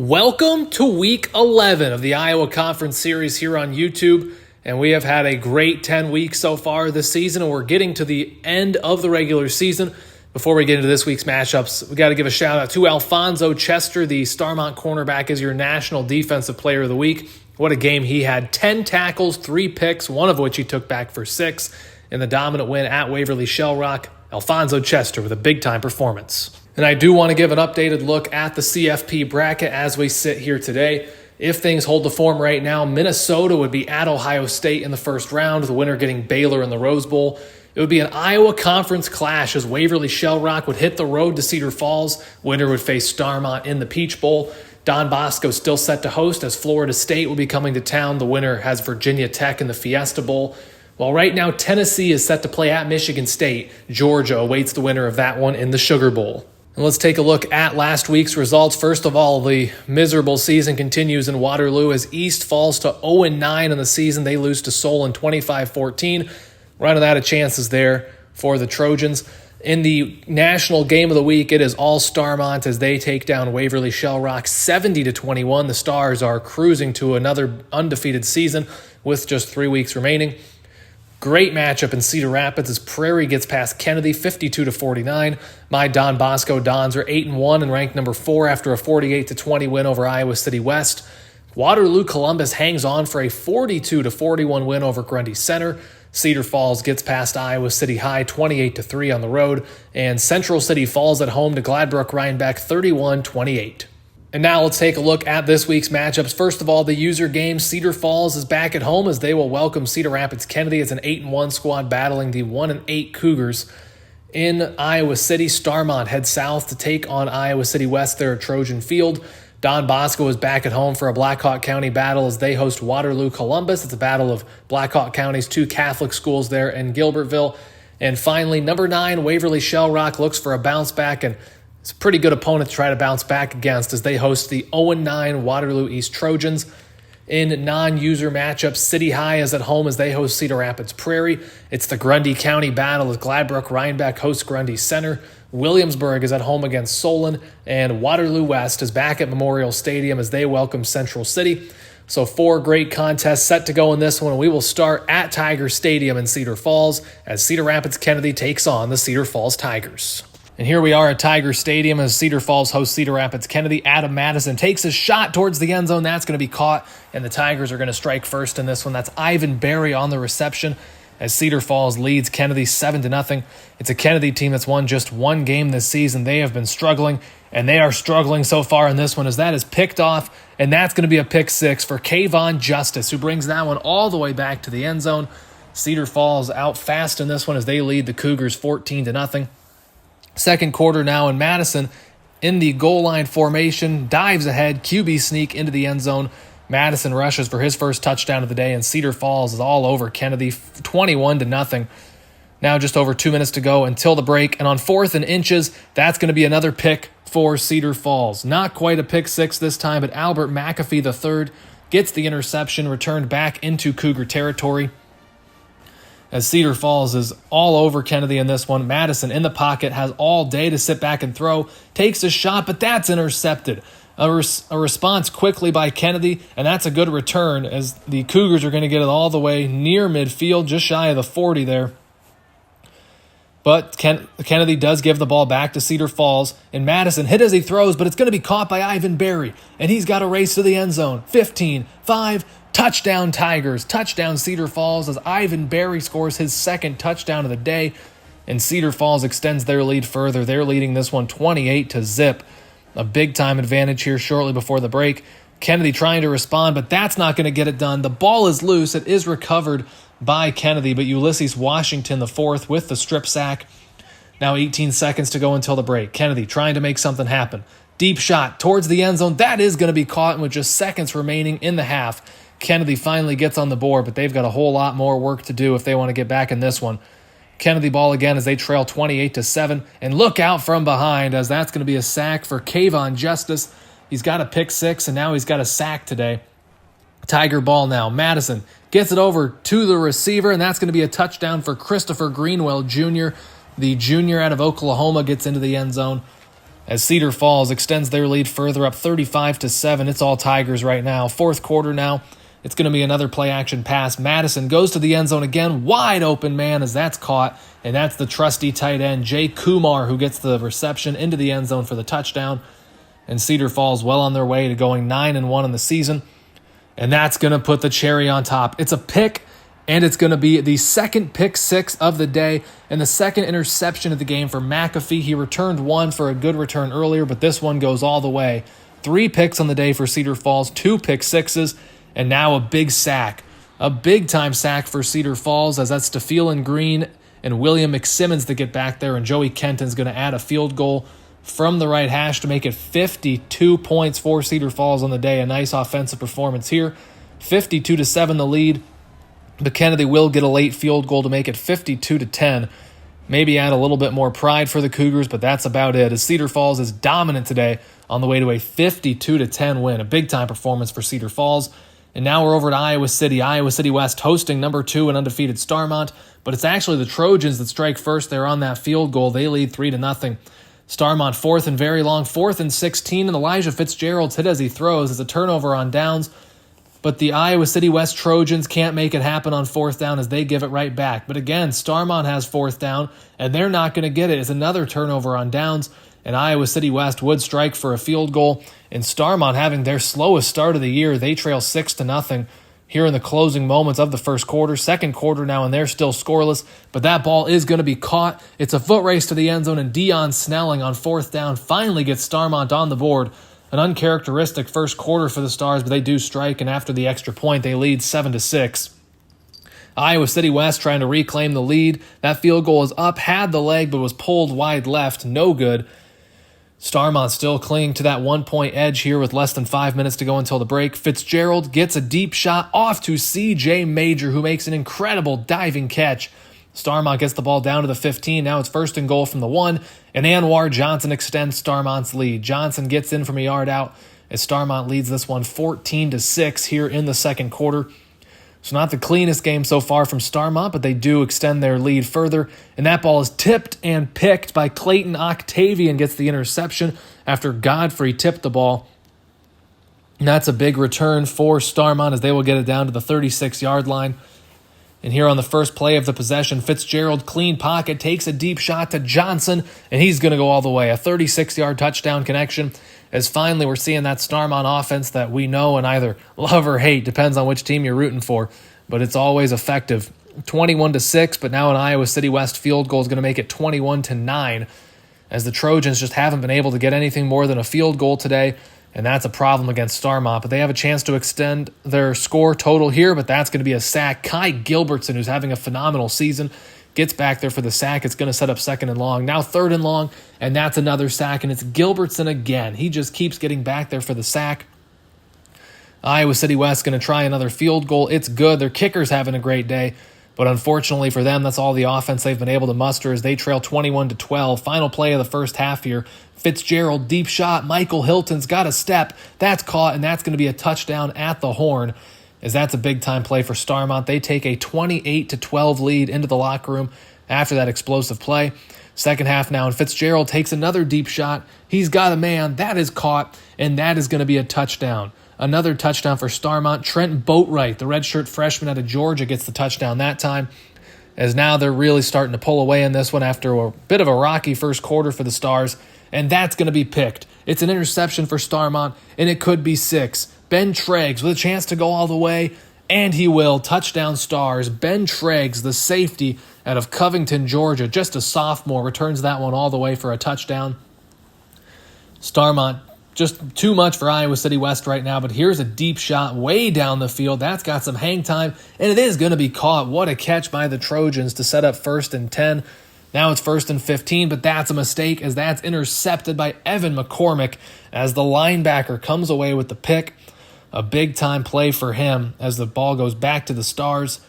Welcome to Week 11 of the Iowa Conference Series here on YouTube, and we have had a great 10 weeks so far this season, and we're getting to the end of the regular season. Before we get into this week's matchups, we got to give a shout out to Alfonso Chester, the Starmont cornerback, as your National Defensive Player of the Week. What a game he had. 10 tackles, 3 picks, one of which he took back for 6 in the dominant win at Waverly-Shell Rock. Alfonso Chester with a big-time performance. And I do want to give an updated look at the CFP bracket as we sit here today. If things hold the form right now, Minnesota would be at Ohio State in the first round, the winner getting Baylor in the Rose Bowl. It would be an Iowa Conference clash as Waverly-Shell Rock would hit the road to Cedar Falls. Winner would face Starmont in the Peach Bowl. Don Bosco still set to host as Florida State will be coming to town. The winner has Virginia Tech in the Fiesta Bowl. While right now Tennessee is set to play at Michigan State, Georgia awaits the winner of that one in the Sugar Bowl. And let's take a look at last week's results. First of all, the miserable season continues in Waterloo as East falls to 0-9 in the season. They lose to Solon 25-14. Running out of chances there for the Trojans. In the national game of the week, it is all Starmont as they take down Waverly-Shell Rock 70-21. The Stars are cruising to another undefeated season with just 3 weeks remaining. Great matchup in Cedar Rapids as Prairie gets past Kennedy 52-49. My Don Bosco Dons are 8-1 and ranked number 4 after a 48-20 win over Iowa City West. Waterloo Columbus hangs on for a 42-41 win over Grundy Center. Cedar Falls gets past Iowa City High 28-3 on the road. And Central City falls at home to Gladbrook-Rhinebeck 31-28. And now let's take a look at this week's matchups. First of all, the user game, Cedar Falls is back at home as they will welcome Cedar Rapids Kennedy. It's an 8-1 squad battling the 1-8 Cougars. In Iowa City, Starmont heads south to take on Iowa City West there at Trojan Field. Don Bosco is back at home for a Blackhawk County battle as they host Waterloo Columbus. It's a battle of Blackhawk County's 2 Catholic schools there in Gilbertville. And finally, number 9, Waverly-Shell Rock looks for a bounce back, and it's a pretty good opponent to try to bounce back against as they host the 0-9 Waterloo East Trojans. In non-user matchups, City High is at home as they host Cedar Rapids Prairie. It's the Grundy County battle as Gladbrook-Rhinebeck hosts Grundy Center. Williamsburg is at home against Solon, and Waterloo West is back at Memorial Stadium as they welcome Central City. So 4 great contests set to go in this one, and we will start at Tiger Stadium in Cedar Falls as Cedar Rapids Kennedy takes on the Cedar Falls Tigers. And here we are at Tiger Stadium as Cedar Falls hosts Cedar Rapids Kennedy. Adam Madison takes a shot towards the end zone. That's going to be caught, and the Tigers are going to strike first in this one. That's Ivan Berry on the reception as Cedar Falls leads Kennedy 7-0. It's a Kennedy team that's won just 1 game this season. They have been struggling, and they are struggling so far in this one as that is picked off, and that's going to be a pick 6 for Kayvon Justice, who brings that one all the way back to the end zone. Cedar Falls out fast in this one as they lead the Cougars 14-0. Second quarter now, and Madison in the goal line formation dives ahead, QB sneak into the end zone. Madison rushes for his first touchdown of the day, and Cedar Falls is all over Kennedy 21-0. Now just over 2 minutes to go until the break, and on 4th and inches, that's going to be another pick for Cedar Falls. Not quite a pick 6 this time, but Albert McAfee III gets the interception, returned back into Cougar territory. As Cedar Falls is all over Kennedy in this one, Madison in the pocket has all day to sit back and throw, takes a shot, but that's intercepted. A response quickly by Kennedy, and that's a good return as the Cougars are going to get it all the way near midfield, just shy of the 40 there. But Kennedy does give the ball back to Cedar Falls, and Madison hit as he throws, but it's going to be caught by Ivan Berry, and he's got to race to the end zone. 15-5. Touchdown Tigers, touchdown Cedar Falls as Ivan Berry scores his 2nd touchdown of the day, and Cedar Falls extends their lead further. They're leading this one 28-0. A big-time advantage here shortly before the break. Kennedy trying to respond, but that's not going to get it done. The ball is loose. It is recovered by Kennedy, but Ulysses Washington IV with the strip sack. Now 18 seconds to go until the break. Kennedy trying to make something happen. Deep shot towards the end zone. That is going to be caught with just seconds remaining in the half. Kennedy finally gets on the board, but they've got a whole lot more work to do if they want to get back in this one. Kennedy ball again as they trail 28-7, and look out from behind as that's going to be a sack for Kayvon Justice. He's got a pick 6, and now he's got a sack today. Tiger ball now. Madison gets it over to the receiver, and that's going to be a touchdown for Christopher Greenwell Jr. The junior out of Oklahoma gets into the end zone. as Cedar Falls extends their lead further up 35-7. It's all Tigers right now. Fourth quarter now. It's going to be another play-action pass. Madison goes to the end zone again. Wide open man as that's caught. And that's the trusty tight end, Jay Kumar, who gets the reception into the end zone for the touchdown. And Cedar Falls well on their way to going 9-1 in the season. And that's going to put the cherry on top. It's a pick, and it's going to be the second pick six of the day and the second interception of the game for McAfee. He returned one for a good return earlier, but this one goes all the way. 3 picks on the day for Cedar Falls, 2 pick sixes, and now a big sack. A big-time sack for Cedar Falls, as that's Stephelen Green and William McSimmons that get back there, and Joey Kenton's going to add a field goal from the right hash to make it 52 points for Cedar Falls on the day. A nice offensive performance here. 52-7 the lead. But Kennedy will get a late field goal to make it 52-10. Maybe add a little bit more pride for the Cougars, but that's about it, as Cedar Falls is dominant today on the way to a 52-10 win. A big-time performance for Cedar Falls. And now we're over to Iowa City. Iowa City West hosting number 2 and undefeated Starmont. But it's actually the Trojans that strike first. They're on that field goal. They lead 3-0. Starmont fourth and very long, 4th and 16. And Elijah Fitzgerald's hit as he throws. It's a turnover on downs. But the Iowa City West Trojans can't make it happen on 4th down as they give it right back. But again, Starmont has 4th down, and they're not going to get it. It's another turnover on downs. And Iowa City West would strike for a field goal. And Starmont having their slowest start of the year. They trail 6-0 here in the closing moments of the first quarter. Second quarter now, and they're still scoreless. But that ball is going to be caught. It's a foot race to the end zone, and Dion Snelling on 4th down finally gets Starmont on the board. An uncharacteristic first quarter for the Stars, but they do strike, and after the extra point, they lead 7-6. Iowa City West trying to reclaim the lead. That field goal is up, had the leg, but was pulled wide left. No good. Starmont still clinging to that 1-point edge here with less than 5 minutes to go until the break. Fitzgerald gets a deep shot off to C.J. Major, who makes an incredible diving catch. Starmont gets the ball down to the 15. Now it's 1st and goal from the 1, and Anwar Johnson extends Starmont's lead. Johnson gets in from a yard out as Starmont leads this one 14-6 here in the second quarter. So not the cleanest game so far from Starmont, but they do extend their lead further. And that ball is tipped and picked by Clayton Octavian, gets the interception after Godfrey tipped the ball. And that's a big return for Starmont as they will get it down to the 36-yard line. And here on the first play of the possession, Fitzgerald, clean pocket, takes a deep shot to Johnson, and he's going to go all the way. A 36-yard touchdown connection, as finally we're seeing that Starmont offense that we know and either love or hate, depends on which team you're rooting for, but it's always effective. 21-6, but now an Iowa City West field goal is going to make it 21-9, as the Trojans just haven't been able to get anything more than a field goal today. And that's a problem against Starmont. But they have a chance to extend their score total here, but that's going to be a sack. Kai Gilbertson, who's having a phenomenal season, gets back there for the sack. It's going to set up 2nd and long. Now 3rd and long, and that's another sack, and it's Gilbertson again. He just keeps getting back there for the sack. Iowa City West going to try another field goal. It's good. Their kicker's having a great day. But unfortunately for them, that's all the offense they've been able to muster as they trail 21-12. Final play of the first half here. Fitzgerald, deep shot. Michael Hilton's got a step. That's caught, and that's going to be a touchdown at the horn, as that's a big-time play for Starmont. They take a 28-12 lead into the locker room after that explosive play. Second half now, and Fitzgerald takes another deep shot. He's got a man. That is caught, and that is going to be a touchdown. Another touchdown for Starmont. Trent Boatwright, the redshirt freshman out of Georgia, gets the touchdown that time, as now they're really starting to pull away in this one after a bit of a rocky first quarter for the Stars, and that's going to be picked. It's an interception for Starmont, and it could be 6. Ben Treggs with a chance to go all the way, and he will. Touchdown Stars. Ben Treggs, the safety out of Covington, Georgia, just a sophomore, returns that one all the way for a touchdown. Starmont, just too much for Iowa City West right now, but here's a deep shot way down the field. That's got some hang time, and it is going to be caught. What a catch by the Trojans to set up 1st and 10. Now it's 1st and 15, but that's a mistake as that's intercepted by Evan McCormick as the linebacker comes away with the pick. A big-time play for him as the ball goes back to the Stars.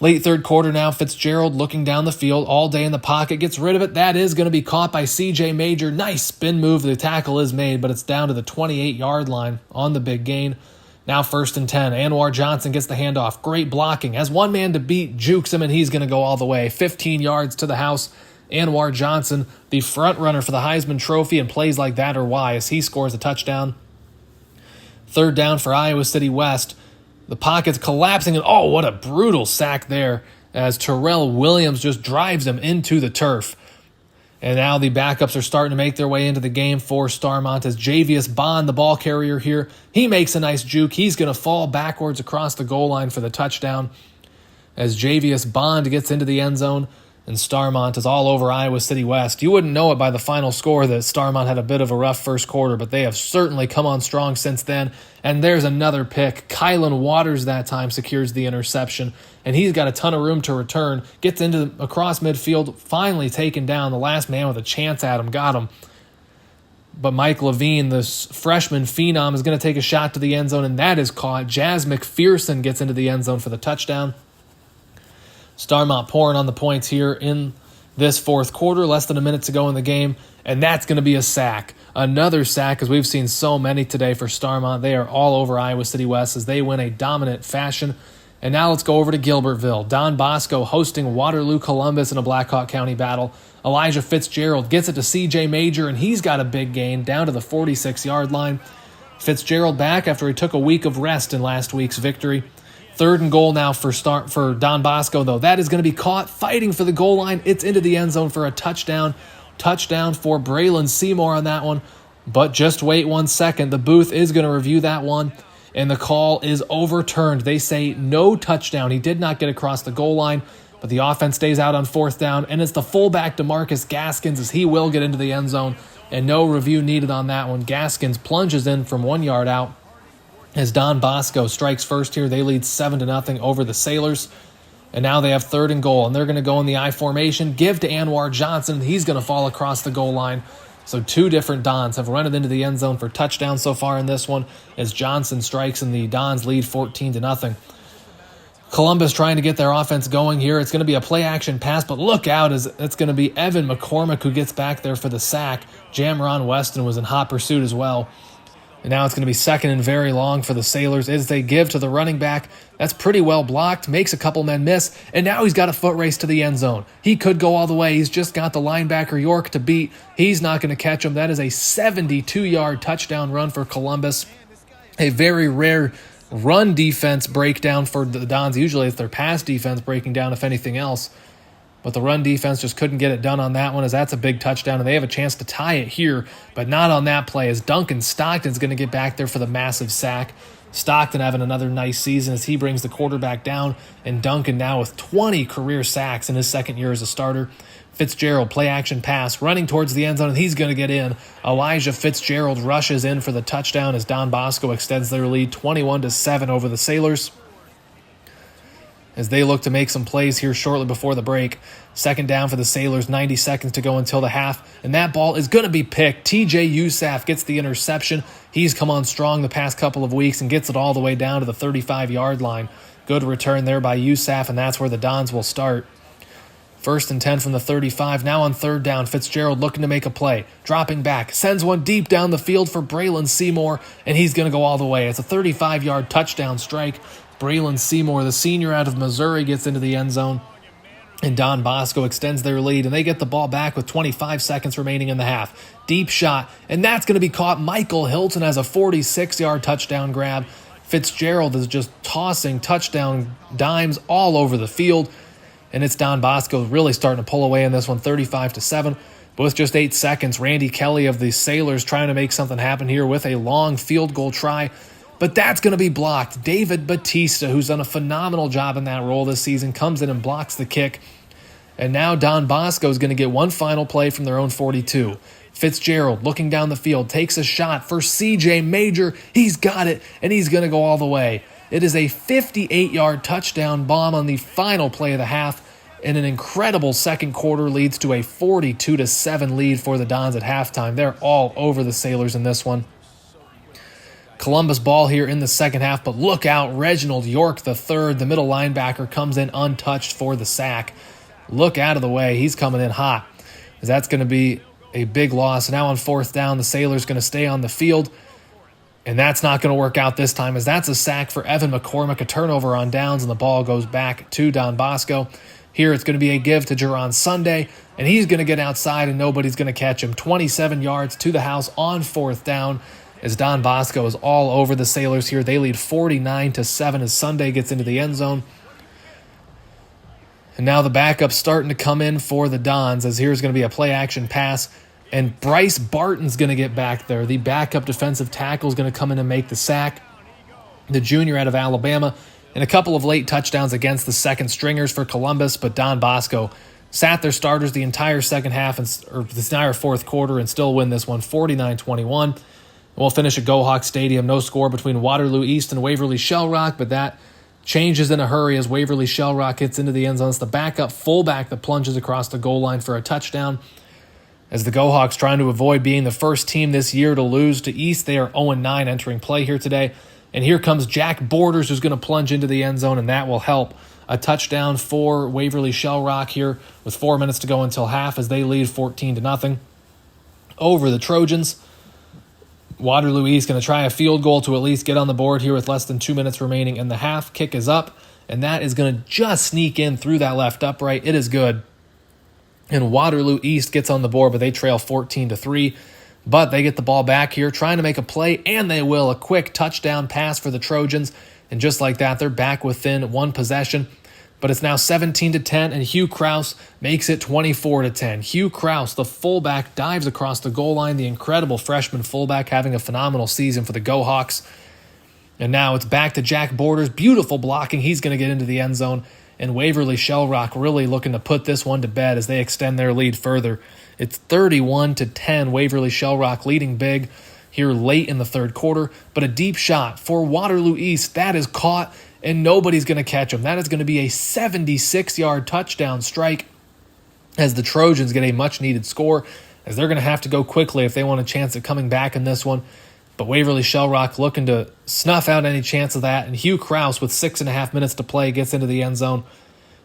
Late third quarter now, Fitzgerald looking down the field all day in the pocket, gets rid of it. That is going to be caught by C.J. Major. Nice spin move. The tackle is made, but it's down to the 28-yard line on the big gain. Now 1st and 10. Anwar Johnson gets the handoff. Great blocking. Has one man to beat, jukes him, and he's going to go all the way. 15 yards to the house Anwar Johnson, the front runner for the Heisman Trophy, and plays like that are why, as he scores a touchdown. Third down for Iowa City West. The pocket's collapsing, and oh, what a brutal sack there as Terrell Williams just drives him into the turf. And now the backups are starting to make their way into the game for Starmont as Javius Bond, the ball carrier here, he makes a nice juke. He's going to fall backwards across the goal line for the touchdown as Javius Bond gets into the end zone, and Starmont is all over Iowa City West. You wouldn't know it by the final score that Starmont had a bit of a rough first quarter, but they have certainly come on strong since then. And there's another pick. Kylan Waters that time secures the interception, and he's got a ton of room to return. Gets into across midfield, finally taken down. The last man with a chance at him got him. But Mike Levine, this freshman phenom, is going to take a shot to the end zone, and that is caught. Jazz McPherson gets into the end zone for the touchdown. Starmont pouring on the points here in this fourth quarter, less than a minute to go in the game, and that's going to be a sack. Another sack, as we've seen so many today for Starmont. They are all over Iowa City West as they win a dominant fashion. And now let's go over to Gilbertville. Don Bosco hosting Waterloo Columbus in a Blackhawk County battle. Elijah Fitzgerald gets it to C.J. Major, and he's got a big gain down to the 46-yard line. Fitzgerald back after he took a week of rest in last week's victory. Third and goal now for Don Bosco, though. That is going to be caught, fighting for the goal line. It's into the end zone for a touchdown. Touchdown for Braylon Seymour on that one. But just wait 1 second. The booth is going to review that one, and the call is overturned. They say no touchdown. He did not get across the goal line, but the offense stays out on fourth down, and it's the fullback DeMarcus Gaskins as he will get into the end zone, and no review needed on that one. Gaskins plunges in from 1 yard out. As Don Bosco strikes first here, they lead 7-0 over the Sailors. And now they have third and goal, and they're going to go in the I formation, give to Anwar Johnson. He's going to fall across the goal line. So two different Dons have run it into the end zone for touchdowns so far in this one as Johnson strikes and the Dons lead 14-0. Columbus trying to get their offense going here. It's going to be a play-action pass, but look out as it's going to be Evan McCormick who gets back there for the sack. Jamron Weston was in hot pursuit as well. And now it's going to be second and very long for the Sailors as they give to the running back. That's pretty well blocked, makes a couple men miss, and now he's got a foot race to the end zone. He could go all the way. He's just got the linebacker York to beat. He's not going to catch him. That is a 72-yard touchdown run for Columbus. A very rare run defense breakdown for the Dons. Usually it's their pass defense breaking down, if anything else. But the run defense just couldn't get it done on that one as that's a big touchdown, and they have a chance to tie it here, but not on that play as Duncan Stockton's going to get back there for the massive sack. Stockton having another nice season as he brings the quarterback down, and Duncan now with 20 career sacks in his second year as a starter. Fitzgerald, play-action pass, running towards the end zone, and he's going to get in. Elijah Fitzgerald rushes in for the touchdown as Don Bosco extends their lead 21-7 over the Sailors as they look to make some plays here shortly before the break. Second down for the Sailors, 90 seconds to go until the half, and that ball is going to be picked. TJ Usaf gets the interception. He's come on strong the past couple of weeks and gets it all the way down to the 35-yard line. Good return there by Usaf, and that's where the Dons will start. First and 10 from the 35. Now on third down, Fitzgerald looking to make a play. Dropping back, sends one deep down the field for Braylon Seymour, and he's going to go all the way. It's a 35-yard touchdown strike. Braylon Seymour, the senior out of Missouri, gets into the end zone, and Don Bosco extends their lead, and they get the ball back with 25 seconds remaining in the half. Deep shot, and that's going to be caught. Michael Hilton has a 46-yard touchdown grab. Fitzgerald is just tossing touchdown dimes all over the field, and it's Don Bosco really starting to pull away in this one, 35-7. But with just 8 seconds, Randy Kelly of the Sailors trying to make something happen here with a long field goal try. But that's going to be blocked. David Batista, who's done a phenomenal job in that role this season, comes in and blocks the kick. And now Don Bosco is going to get one final play from their own 42. Fitzgerald, looking down the field, takes a shot for C.J. Major. He's got it, and he's going to go all the way. It is a 58-yard touchdown bomb on the final play of the half, and an incredible second quarter leads to a 42-7 lead for the Dons at halftime. They're all over the Sailors in this one. Columbus ball here in the second half, but look out, Reginald York III, the middle linebacker, comes in untouched for the sack. Look out of the way, he's coming in hot, as that's going to be a big loss. Now on fourth down, the Sailors going to stay on the field, and that's not going to work out this time, as that's a sack for Evan McCormick, a turnover on downs, and the ball goes back to Don Bosco. Here it's going to be a give to Jerron Sunday, and he's going to get outside and nobody's going to catch him. 27 yards to the house on 4th down as Don Bosco is all over the Sailors here. They lead 49-7 as Sunday gets into the end zone. And now the backup's starting to come in for the Dons, as here's going to be a play-action pass. And Bryce Barton's going to get back there. The backup defensive tackle is going to come in and make the sack. The junior out of Alabama. And a couple of late touchdowns against the second stringers for Columbus, but Don Bosco sat their starters the entire second half, or the entire fourth quarter, and still win this one 49-21. We'll finish at GoHawk Stadium. No score between Waterloo East and Waverly-Shell Rock, but that changes in a hurry as Waverly-Shell Rock hits into the end zone. It's the backup fullback that plunges across the goal line for a touchdown. As the GoHawks trying to avoid being the first team this year to lose to East, they are 0-9 entering play here today. And here comes Jack Borders, who's going to plunge into the end zone, and that will help. A touchdown for Waverly-Shell Rock here with 4 minutes to go until half as they lead 14-0 over the Trojans. Waterloo East going to try a field goal to at least get on the board here with less than 2 minutes remaining in the half. Kick is up, and that is going to just sneak in through that left upright. It is good. And Waterloo East gets on the board, but they trail 14-3. But they get the ball back here, trying to make a play, and they will. A quick touchdown pass for the Trojans. And just like that, they're back within one possession. But it's now 17-10, and Hugh Kraus makes it 24-10. Hugh Kraus, the fullback, dives across the goal line. The incredible freshman fullback having a phenomenal season for the GoHawks. And now it's back to Jack Borders. Beautiful blocking. He's going to get into the end zone. And Waverly-Shell Rock really looking to put this one to bed as they extend their lead further. It's 31-10, Waverly-Shell Rock leading big here late in the third quarter. But a deep shot for Waterloo East. That is caught, and nobody's going to catch him. That is going to be a 76-yard touchdown strike as the Trojans get a much-needed score, as they're going to have to go quickly if they want a chance at coming back in this one. But Waverly-Shell Rock looking to snuff out any chance of that, and Hugh Kraus with 6.5 minutes to play gets into the end zone.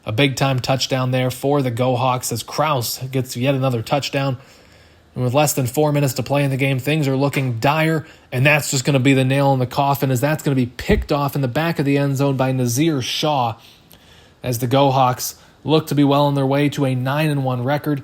A big-time touchdown there for the GoHawks as Kraus gets yet another touchdown. And with less than 4 minutes to play in the game, things are looking dire, and that's just going to be the nail in the coffin, as that's going to be picked off in the back of the end zone by Nazir Shaw as the GoHawks look to be well on their way to a 9-1 record.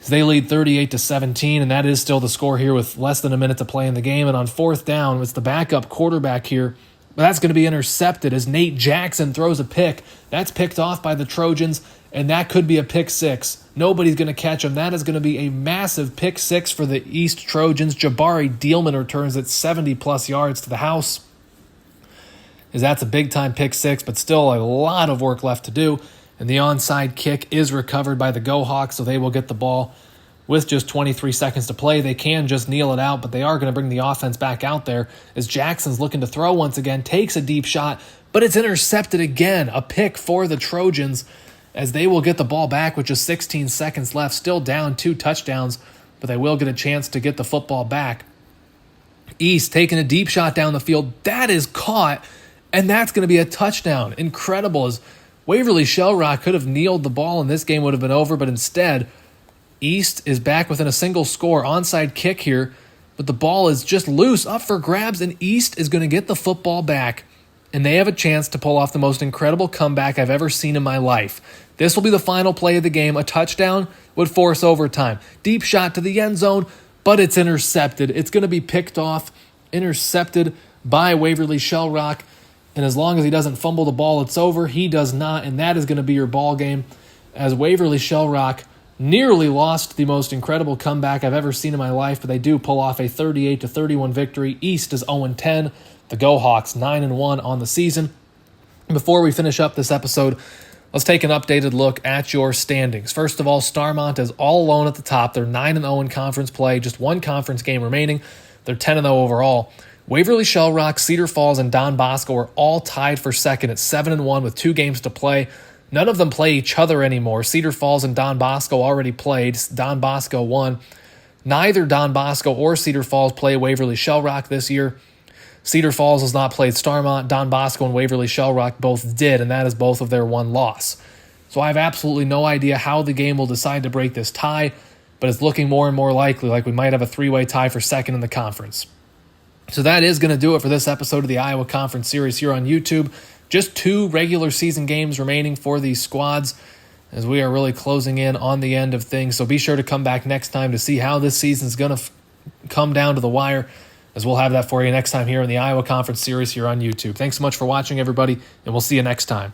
They lead 38-17, and that is still the score here with less than a minute to play in the game. And on 4th down, it's the backup quarterback here. But that's going to be intercepted as Nate Jackson throws a pick. That's picked off by the Trojans, and that could be a pick six. Nobody's going to catch him. That is going to be a massive pick six for the East Trojans. Jabari Dealman returns at 70-plus yards to the house. As that's a big-time pick six, but still a lot of work left to do. And the onside kick is recovered by the GoHawks, so they will get the ball with just 23 seconds to play. They can just kneel it out, but they are going to bring the offense back out there as Jackson's looking to throw once again, takes a deep shot, but it's intercepted again. A pick for the Trojans as they will get the ball back with just 16 seconds left, still down 2 touchdowns, but they will get a chance to get the football back. East taking a deep shot down the field. That is caught, and that's going to be a touchdown. Incredible, as Waverly-Shell Rock could have kneeled the ball and this game would have been over, but instead, East is back within a single score. Onside kick here, but the ball is just loose, up for grabs, and East is going to get the football back, and they have a chance to pull off the most incredible comeback I've ever seen in my life. This will be the final play of the game. A touchdown would force overtime. Deep shot to the end zone, but it's intercepted. It's going to be picked off, intercepted by Waverly-Shell Rock. And as long as he doesn't fumble the ball, it's over. He does not, and that is going to be your ball game as Waverly-Shell Rock nearly lost the most incredible comeback I've ever seen in my life, but they do pull off a 38-31 victory. East is 0-10. The GoHawks 9-1 on the season. Before we finish up this episode, let's take an updated look at your standings. First of all, Starmont is all alone at the top. They're 9-0 in conference play, just one conference game remaining. They're 10-0 overall. Waverly-Shell Rock, Cedar Falls, and Don Bosco are all tied for second at 7-1 with 2 games to play. None of them play each other anymore. Cedar Falls and Don Bosco already played. Don Bosco won. Neither Don Bosco or Cedar Falls play Waverly-Shell Rock this year. Cedar Falls has not played Starmont. Don Bosco and Waverly-Shell Rock both did, and that is both of their one loss. So I have absolutely no idea how the game will decide to break this tie, but it's looking more and more likely like we might have a 3-way tie for second in the conference. So that is going to do it for this episode of the Iowa Conference Series here on YouTube. just 2 regular season games remaining for these squads, as we are really closing in on the end of things. So be sure to come back next time to see how this season is going to come down to the wire, as we'll have that for you next time here in the Iowa Conference Series here on YouTube. Thanks so much for watching, everybody, and we'll see you next time.